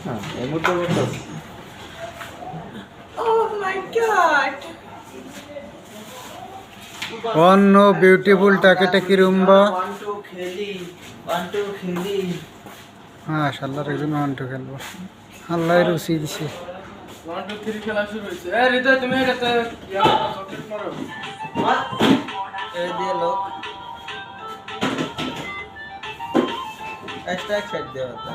হ্যাঁ এই মুহূর্তে করতেছে। Oh my god! One no beautiful টাকি রুম্বা। ওয়ান টু খেলি, ওয়ান টু খেলি। হ্যাঁ শাল্লার একজন ওয়ান টু খেলবো, আল্লাহ রুচি দিছে। 1 2 3 খেলা শুরু হয়েছে। এ হৃদয় তুমি এটাতে চকলেট মারো। এই দিয়ে লোক এক্সট্রা সেট দেওয়া হতো।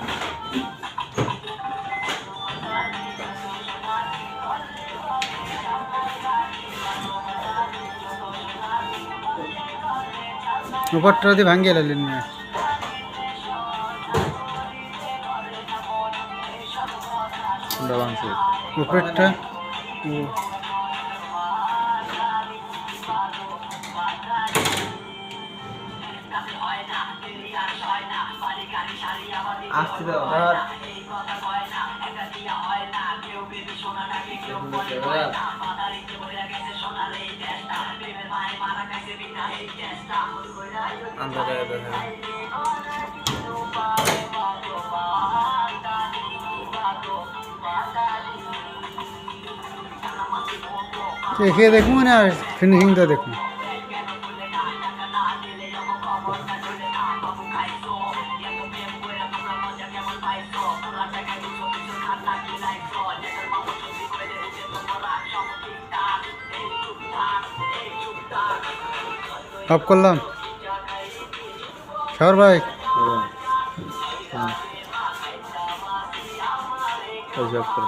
উপরটা দিয়ে ভাঙ্গিয়ে লাইলেন না ডাবাংশে উপরেরটা। ও আসতে দাও আর আন্দাজে দেখা খেয়ে দেখুন মানে আর ফিনিশিংটা দেখুন। অফ করলাম শহর ভাই। ওই জব করে